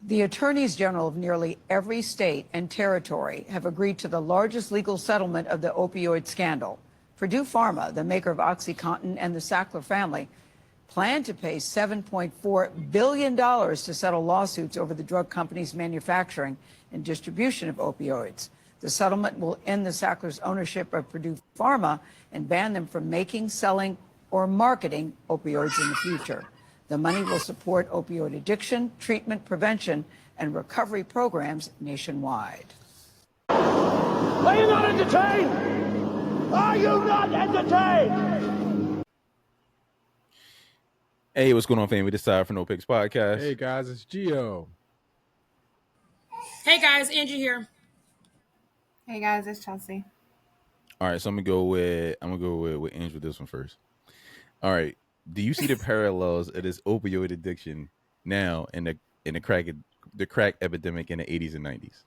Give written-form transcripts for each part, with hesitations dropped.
The attorneys general of nearly every state and territory have agreed to the largest legal settlement of the opioid scandal. Purdue Pharma, the maker of OxyContin, and the Sackler family plan to pay $7.4 billion to settle lawsuits over the drug company's manufacturing and distribution of opioids. The settlement will end the Sacklers' ownership of Purdue Pharma and ban them from making, selling, or marketing opioids in the future. The money will support opioid addiction, treatment, prevention, and recovery programs nationwide. Are you not entertained? Are you not entertained? Hey, what's going on, family? This side for Nopickspodcast. Hey guys, it's Gio. Hey guys, Angie here. Hey guys, it's Chelsea. All right, so I'm gonna go with Angie with this one first. All right, do you see the parallels of this opioid addiction now in the crack epidemic in the 80s and 90s?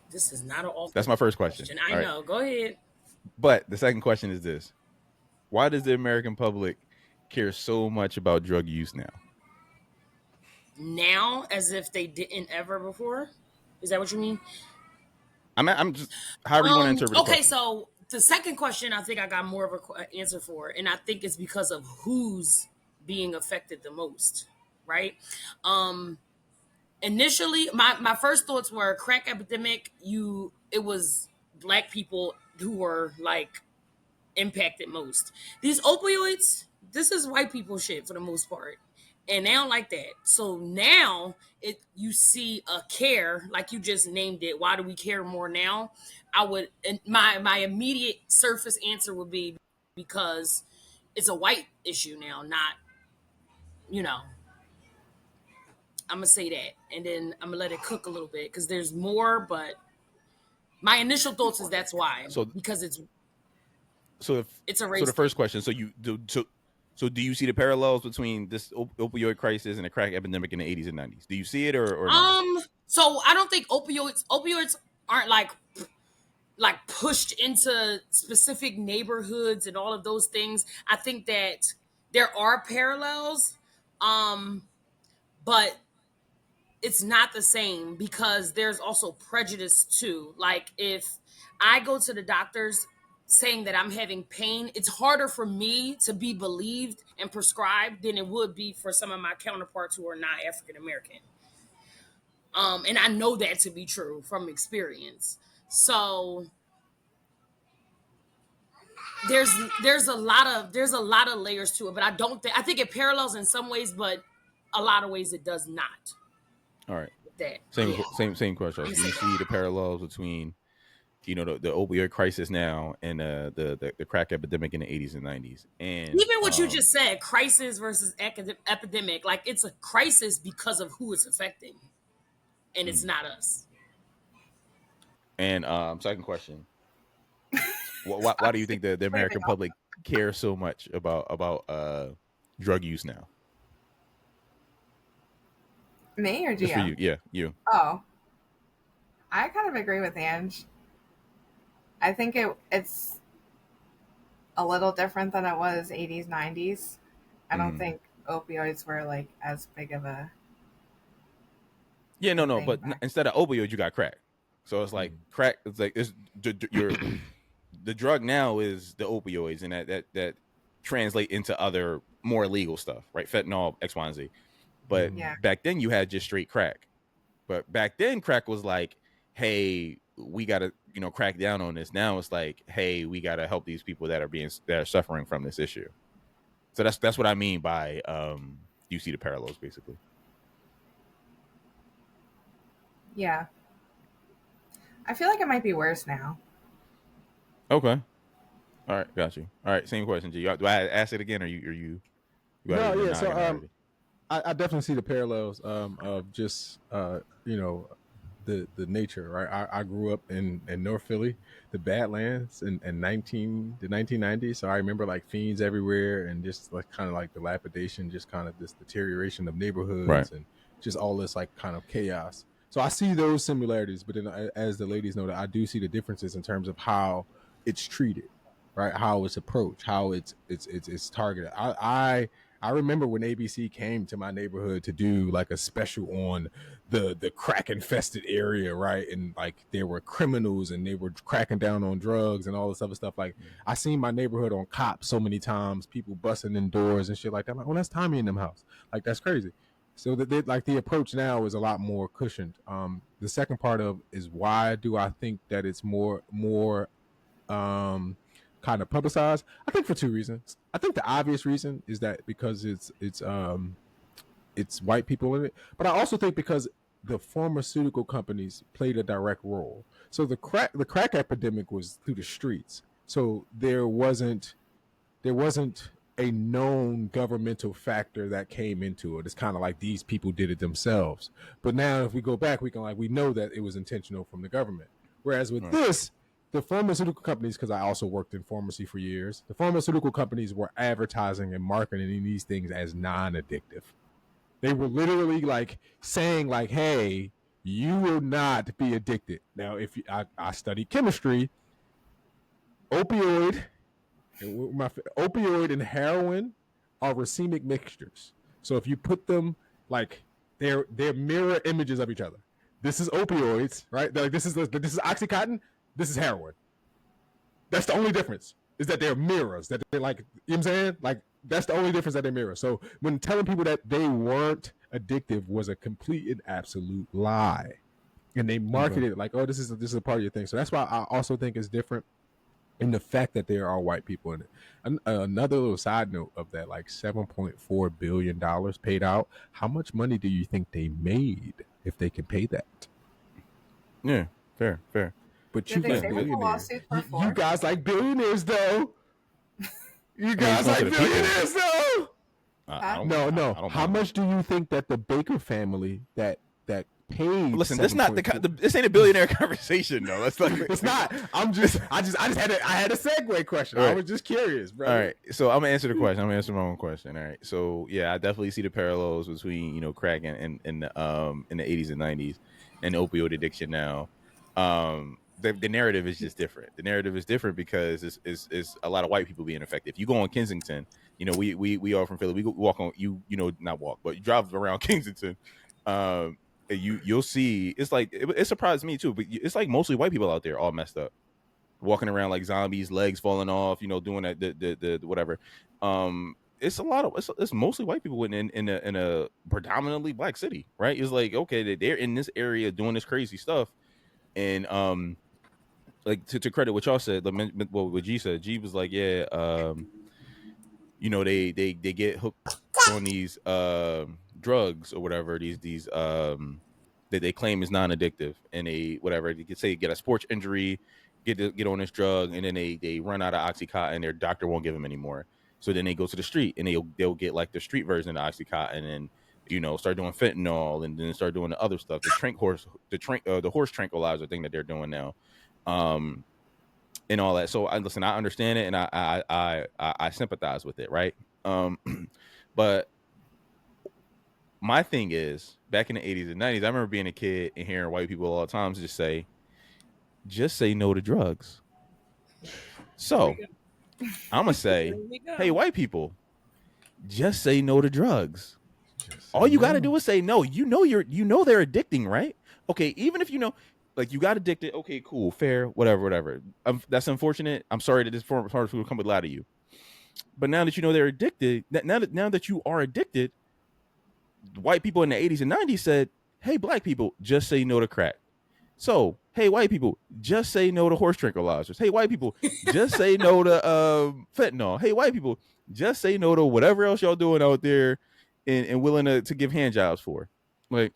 This is not an awful That's my first question. I know. Right. Go ahead. But the second question is this: why does the American public care so much about drug use now? Now, as if they didn't ever before? Is that what you mean? I'm just however you want to interpret. Okay, so the second question, I think I got more of an answer for, and I think it's because of who's being affected the most, right? Initially, my first thoughts were crack epidemic. It was Black people who were like impacted most. These opioids, this is white people shit for the most part. And they don't like that. So now you see a care, like you just named it. Why do we care more now? My immediate surface answer would be because it's a white issue now, not, I'm going to say that. And then I'm going to let it cook a little bit because there's more, but my initial thoughts is that's why. Because it's a race. So the first question, So do you see the parallels between this opioid crisis and the crack epidemic in the 80s and 90s? Do you see it or not? So I don't think opioids aren't like pushed into specific neighborhoods and all of those things. I think that there are parallels, but it's not the same because there's also prejudice too. Like if I go to the doctors saying that I'm having pain, it's harder for me to be believed and prescribed than it would be for some of my counterparts who are not African American. And I know that to be true from experience. So there's a lot of layers to it, but I think it parallels in some ways, but a lot of ways it does not. All right. Same question. Do you see the parallels between the opioid crisis now and the crack epidemic in the 80s and 90s? And even what you just said, crisis versus epidemic, like it's a crisis because of who it's affecting, and it's not us. And second question, why do you think the American public cares so much about drug use now? Me or Gio? Just for you, yeah, you. Oh, I kind of agree with Ange. I think it's a little different than it was 80s, 90s. I don't think opioids were like as big of a no. But instead of opioids, you got crack. So it's like crack. It's like the drug now is the opioids, and that translate into other more illegal stuff, right? Fentanyl, X, Y, and Z. But back then you had just straight crack. But back then crack was like, hey, we got to crack down on this. Now it's like, hey, we got to help these people that are suffering from this issue. So that's what I mean by you see the parallels basically. Yeah, I feel like it might be worse now. Okay, all right, got you. All right, same question. Do I ask it again, or you? No, yeah. So I definitely see the parallels of just the nature, right? I grew up in North Philly, the Badlands in the 1990s. So I remember like fiends everywhere and just like kind of like dilapidation, just kind of this deterioration of neighborhoods, right, and just all this like kind of chaos. So I see those similarities, but then as the ladies know, that I do see the differences in terms of how it's treated, right? How it's approached, how it's targeted. I remember when ABC came to my neighborhood to do like a special on the crack infested area, right? And like there were criminals and they were cracking down on drugs and all this other stuff. Like I seen my neighborhood on Cops so many times, people busting in doors and shit like that. I'm like, well, that's Tommy in them house. Like that's crazy. So that like the approach now is a lot more cushioned. The second part of is why do I think that it's more kind of publicized? I think for two reasons. I think the obvious reason is that because it's white people in it, but I also think because the pharmaceutical companies played a direct role. So the crack epidemic was through the streets. So there wasn't a known governmental factor that came into it. It's kind of like these people did it themselves. But now if we go back, we know that it was intentional from the government. Whereas with this, the pharmaceutical companies, because I also worked in pharmacy for years, the pharmaceutical companies were advertising and marketing these things as non-addictive. They were literally like saying like, hey, you will not be addicted. Now, if I studied chemistry, opioid and heroin are racemic mixtures. So if you put them like they're mirror images of each other. This is opioids, right? Like this is Oxycontin. This is heroin. That's the only difference, is that they're mirrors. That they're like, you know what I'm saying? Like that's the only difference, that they're mirrors. So when telling people that they weren't addictive was a complete and absolute lie, and they marketed it like, oh, this is a part of your thing. So that's why I also think it's different in the fact that there are white people in it. Another little side note of that, like $7.4 billion paid out. How much money do you think they made if they can pay that? Yeah, fair. But you like billionaires. You guys like billionaires, though. You guys like billionaires, though. No. How much do you think that the Baker family that paid? Listen, this not this ain't a billionaire conversation, though. That's like it's not. I had a segue question. Right. I was just curious, bro. All right, so I'm gonna answer the question. I'm gonna answer my own question. All right, so yeah, I definitely see the parallels between crack and in the 80s and 90s and opioid addiction now. The narrative is just different. The narrative is different because it's a lot of white people being affected. If you go on Kensington, we are from Philly. We walk on not walk, but you drive around Kensington. You'll see. It's like it surprised me too, but it's like mostly white people out there, all messed up, walking around like zombies, legs falling off, doing that the whatever. It's mostly white people in a predominantly black city, right? It's like, okay, they're in this area doing this crazy stuff, and like to credit what y'all said, what G said. G was like, yeah, they get hooked on these drugs or whatever, these that they claim is non-addictive, and they could say get a sports injury, get on this drug, and then they run out of Oxycontin, their doctor won't give them anymore. So then they go to the street and they'll get like the street version of Oxycontin and start doing fentanyl, and then start doing the other stuff, the horse tranquilizer thing that they're doing now. And all that. So I understand it, and I sympathize with it, right? But my thing is, back in the 80s and 90s, I remember being a kid and hearing white people all the time just say no to drugs. So I'm gonna say, hey, white people, just say no to drugs. All you got to do is say no. They're addicting, right? Okay, even if like you got addicted, okay, cool, fair, whatever. That's unfortunate. I'm sorry that this pharmaceutical company lied to you. But now that they're addicted, now that you are addicted, white people in the 80s and 90s said, hey, black people, just say no to crack. So, hey, white people, just say no to horse tranquilizers. Hey, white people, just say no to fentanyl. Hey, white people, just say no to whatever else y'all doing out there and willing to give hand jobs for. Like,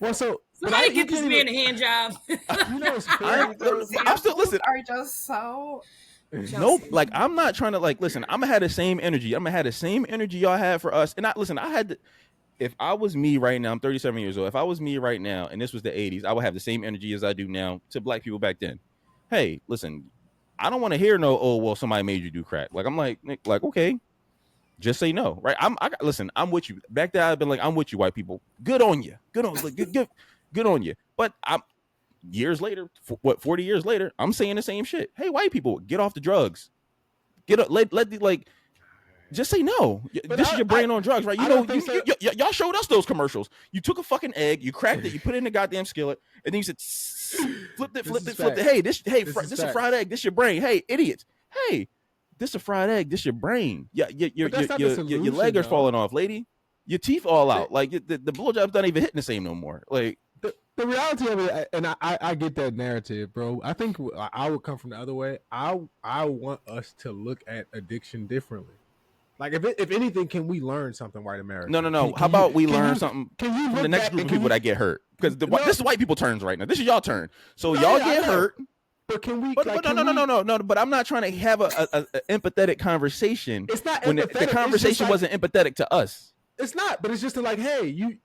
well, so somebody get this man a hand job. I'm still listen. Are just so. Nope. Like, I'm not trying to listen. I'm gonna have the same energy. I'm gonna have the same energy y'all had for us. And I had to. If I was me right now, I'm 37 years old. If I was me right now, and this was the 80s, I would have the same energy as I do now to black people back then. Hey, listen, I don't want to hear no, oh, well, somebody made you do crack. Like, I'm like, okay, just say no, right? Listen, I'm with you. Back then, I've been like, I'm with you, white people. Good on you. Good on you. But I'm years later, 40 years later, I'm saying the same shit. Hey, white people, get off the drugs. Just say no. But this is your brain on drugs, right? You I know, don't think so. y'all showed us those commercials. You took a fucking egg, you cracked it, you put it in the goddamn skillet, and then you said, flipped it. Hey, this is a fried egg. This your brain. Hey, idiots. Hey, this a fried egg. This your brain. Yeah, your leg is falling off, lady. Your teeth all out. Like the blowjob's not even hitting the same no more. Like the reality of it, and I get that narrative, bro. I think I would come from the other way. I want us to look at addiction differently. Like, if anything, can we learn something, white America? No. How about we learn something from the next group of people that get hurt? Because this is white people turns right now. This is y'all turn. So y'all get hurt. But can we? But no. But I'm not trying to have a empathetic conversation. It's not when empathetic. The conversation wasn't empathetic to us. It's not. But it's just like, hey, you.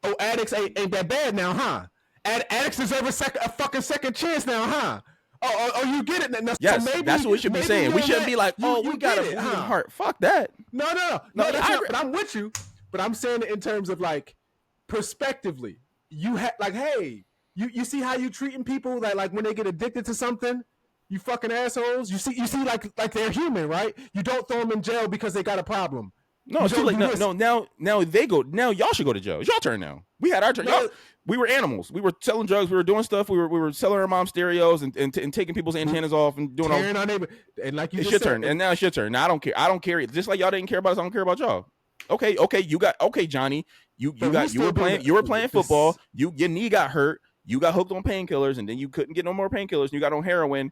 Oh, addicts ain't that bad now, huh? Addicts deserve a fucking second chance now, huh? Oh, you get it now. Yes, so maybe, that's what we should be saying. We shouldn't be like, we got a bleeding heart. Fuck that. No. But I'm with you. But I'm saying it in terms of like, prospectively. You like, hey, you see how you treating people that like when they get addicted to something, you fucking assholes. You see like they're human, right? You don't throw them in jail because they got a problem. No, it's too late. Now they go. Now y'all should go to jail. It's your turn now. We had our turn. We were animals. We were selling drugs. We were doing stuff. We were selling our mom stereos and taking people's antennas off and doing all. Our neighbor. And like you it's just your turn. And now it's your turn. Now I don't care. I don't care. Just like y'all didn't care about us, I don't care about y'all. Okay. Johnny. You were playing football. Your knee got hurt. You got hooked on painkillers, and then you couldn't get no more painkillers. And you got on heroin.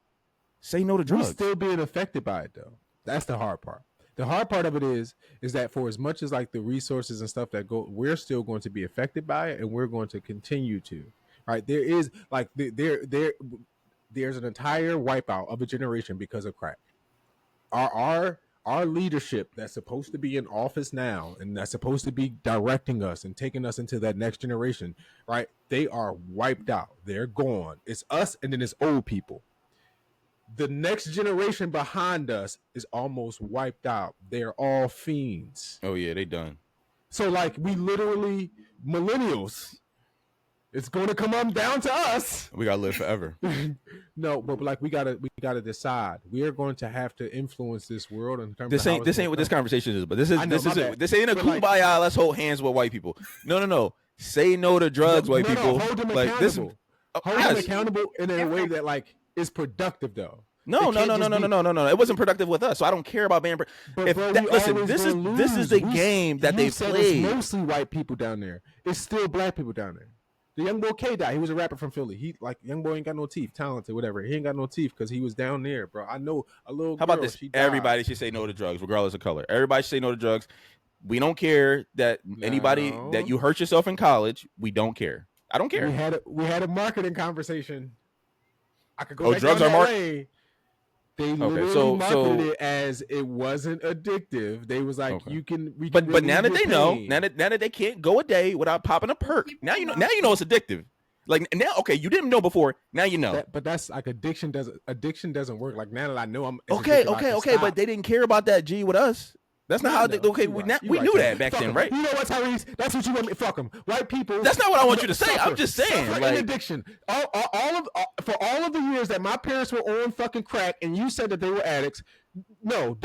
Say no to drugs. We're still being affected by it though. That's the hard part. The hard part of it is that for as much as like the resources and stuff that go, we're still going to be affected by it, and we're going to continue to. Right? There is like there's an entire wipeout of a generation because of crack. Our leadership that's supposed to be in office now and that's supposed to be directing us and taking us into that next generation, right? They are wiped out. They're gone. It's us, and then it's old people. The next generation behind us is almost wiped out. They're all fiends. Oh yeah, they done. So like we literally millennials. It's going to come on down to us. We gotta live forever. No, but like we gotta decide. We are going to have to influence this world in terms. This ain't what this conversation is. But this ain't a kumbaya. Let's hold hands with white people. No. Say no to drugs, white people. Hold them like accountable. Hold them accountable in a way that like is productive though. No. It wasn't productive with us, so I don't care about being. Listen, this is the game that they played. It's mostly white people down there. It's still black people down there. The young boy K died. He was a rapper from Philly. He like young boy ain't got no teeth, talented, whatever. He ain't got no teeth because he was down there, bro. I know a little. How about this? Everybody should say no to drugs, regardless of color. Everybody should say no to drugs. We don't care that anybody that you hurt yourself in college. We don't care. I don't care. We had a marketing conversation. I could go. Oh, drugs are marketing. They literally marketed it as it wasn't addictive. They was like, you can. But now that they know, now that they can't go a day without popping a perk, now you know it's addictive. Like now, okay, you didn't know before. Now you know. But that's like addiction doesn't work. Like now that I know I'm okay. But they didn't care about that G with us. That's not how they. Okay, we knew that back then, right? You know what, Tyrese? That's what you want me. Fuck them, white people. That's not what I want you to say. I'm just saying, like addiction. For all of the years that my parents were on fucking crack, and you said that they were addicts. No,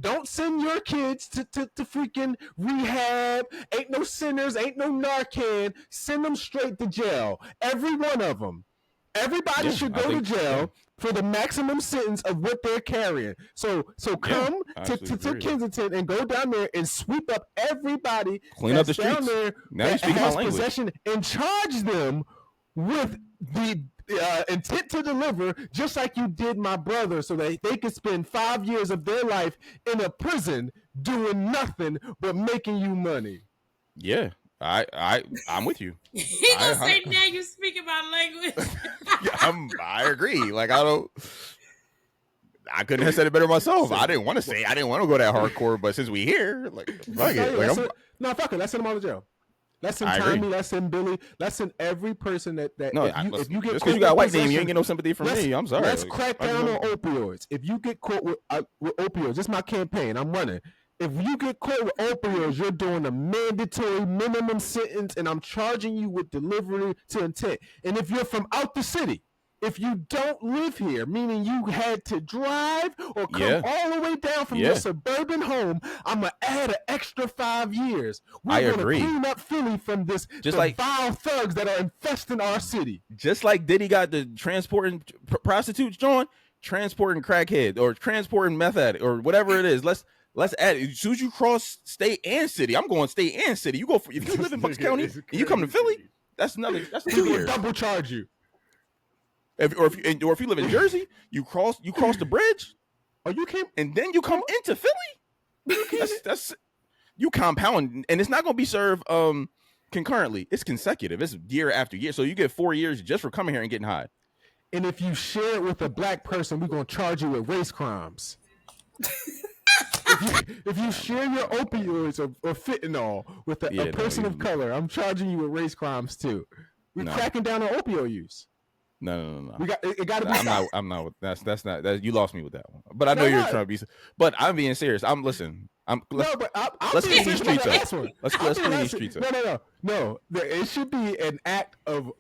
don't send your kids to freaking rehab. Ain't no sinners. Ain't no Narcan. Send them straight to jail. Every one of them. Everybody should go to jail for the maximum sentence of what they're carrying. So come to Kensington and go down there and sweep up everybody. Clean up the streets. Down there now you speak my language. Possession and charge them with the intent to deliver, just like you did my brother, so that they could spend 5 years of their life in a prison doing nothing but making you money. Yeah. I'm with you. He gonna say now you speaking my language. I agree. Like I couldn't have said it better myself. I didn't want to go that hardcore, but since we here, like fuck it. Fuck it. Let's send them all to jail. Let's send Tommy. Let's send Billy. Let's send every person that. No, if you get just because you got a white name, you ain't get no sympathy from me. I'm sorry. Let's crack down on opioids. If you get caught with opioids, this is my campaign. I'm running. If you get caught with opioids, you're doing a mandatory minimum sentence, and I'm charging you with delivery to intent. And if you're from out the city, if you don't live here, meaning you had to drive or come all the way down from your suburban home, I'm going to add an extra 5 years. We're going to clean up Philly from this vile thugs that are infesting our city. Just like Diddy got the transporting prostitutes, John, transporting crackhead or transporting meth addict or whatever it is. Let's add it. As soon as you cross state and city, I'm going state and city. You go if you live in Bucks County and you come to Philly, that's 2 years. Double charge you. If you live in Jersey, you cross the bridge, or you came and then you come into Philly. That's you compound, and it's not going to be served concurrently. It's consecutive. It's year after year, so you get 4 years just for coming here and getting high. And if you share it with a black person, we're going to charge you with race crimes. if you share your opioids or fentanyl with a person of color, I'm charging you with race crimes too. We're cracking down on opioid use. No. It got to be. I'm not. That's not. You lost me with that one. But I know you're trying to be. But I'm being serious. Let's clean these streets up. Let's clean these streets up. No. It should be an act of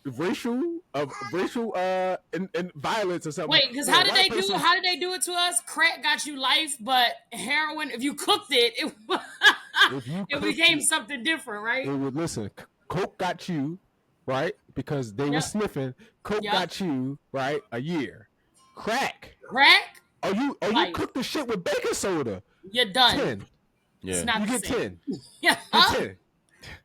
racial and violence or something. Wait, because how did they do it? How did they do it to us? Crack got you life, but heroin, if you cooked it, it became something different, right? It would listen. Coke got you. Right, because they were sniffing. Coke got you right a year. Crack. Oh, you cook the shit with baking soda. You're done. 10. Yeah, you get 10. Yeah, 10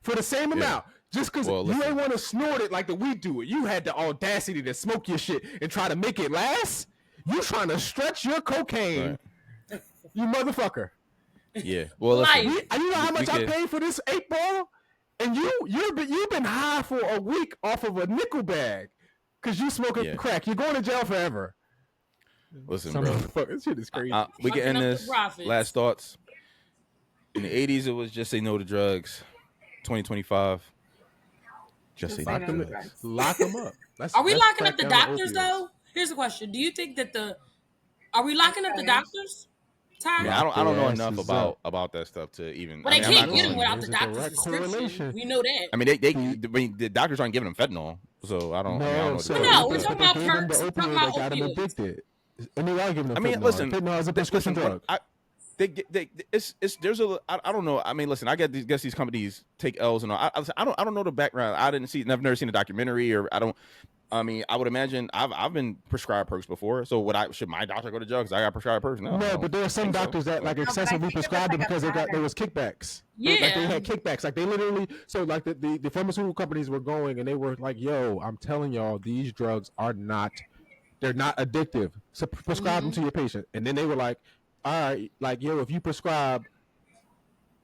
for the same amount. Just because you ain't want to snort it like we do it. You had the audacity to smoke your shit and try to make it last. You trying to stretch your cocaine, you motherfucker. Yeah. Well, listen, you know how much I paid for this 8-ball? And you've been high for a week off of a nickel bag because you smoking crack. You're going to jail forever. Listen, bro, this shit is crazy. We can end this. Last thoughts. In the 80s, it was just say no to drugs. 2025, just say no to drugs. Lock them up. Are we locking up the doctors though? Here's the question: do you think that are we locking up the doctors? Yeah, I don't know enough about that stuff to even. Well, they can't get them without the doctor's prescription. We know that. I mean, the doctors aren't giving them fentanyl, so I don't. No, we're talking about perks. We're talking about got them addicted. And they are giving them. I mean, listen, fentanyl is a prescription drug. I don't know. I mean, listen, I guess these companies take L's and all. I don't know the background. I've never seen a documentary, or I don't. I mean, I would imagine I've been prescribed perks before. So should my doctor go to jail because I got prescribed perks? No, but there are some doctors that excessively prescribed it because there was kickbacks. Yeah, like they had kickbacks. Like they literally, so like the pharmaceutical companies were going and they were like, "Yo, I'm telling y'all, these drugs they're not addictive. So prescribe them to your patient." And then they were like, "All right, like yo, if you prescribe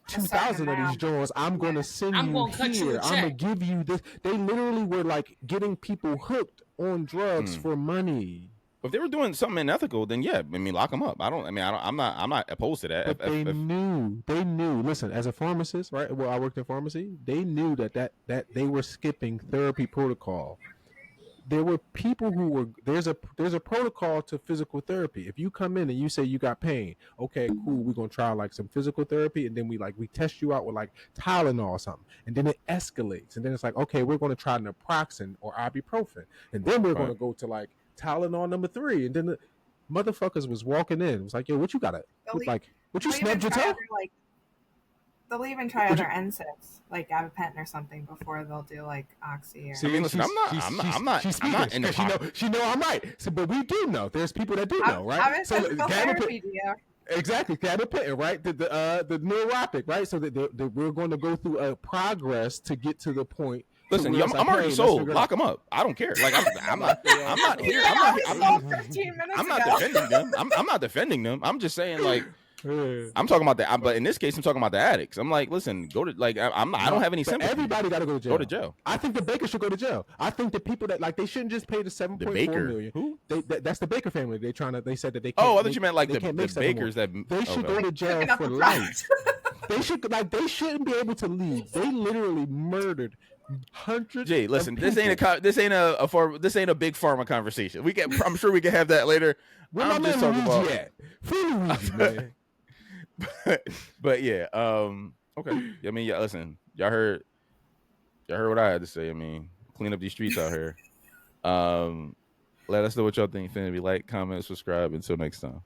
2,000 of these joints, I'm going to send you here. I'm going to give you this." They literally were like getting people hooked on drugs for money. If they were doing something unethical, then yeah, I mean, lock them up. I'm not opposed to that. But they knew. Listen, as a pharmacist, right? Well, I worked in pharmacy. They knew that they were skipping therapy protocol. There were people who were there's a protocol to physical therapy. If you come in and you say you got pain, okay, cool, we're gonna try like some physical therapy, and then we test you out with like Tylenol or something, and then it escalates, and then it's like, okay, we're gonna try naproxen or ibuprofen, and then we're gonna go to like Tylenol number 3, and then the motherfuckers was walking in. It was like, yo, what you got? What you snubbed your toe? They'll even try other NSAIDs, like gabapentin or something, before they'll do like oxy. Or... See, I mean, listen, I'm not in the pocket. She know I'm right. So, but we do know. There's people that do know, right? I'm in physical therapy, exactly, gabapentin, right? The neurotic, right? So that we're going to go through a progress to get to the point. Listen, I'm already sold. Lock them up. I don't care. Like I'm not here. I'm not defending them. I'm not defending them. I'm just saying like. I'm talking about that, but in this case, I'm talking about the addicts. I'm like, listen, go to like, I don't have any sympathy. Everybody got to go to jail. Go to jail. I think the Baker should go to jail. I think the people that they shouldn't just pay the $7.4 million. Who? That's the Baker family. They said that they. Can't, I thought you meant like the Bakers that they should go to jail for life. They shouldn't be able to leave. They literally murdered hundreds. Jay, listen, this ain't a big pharma conversation. I'm sure we can have that later. I'm just talking about Luigi, man. But yeah, okay. I mean, yeah. Listen, y'all heard what I had to say. I mean, clean up these streets out here. Let us know what y'all think. Finna be like, comment, subscribe. Until next time.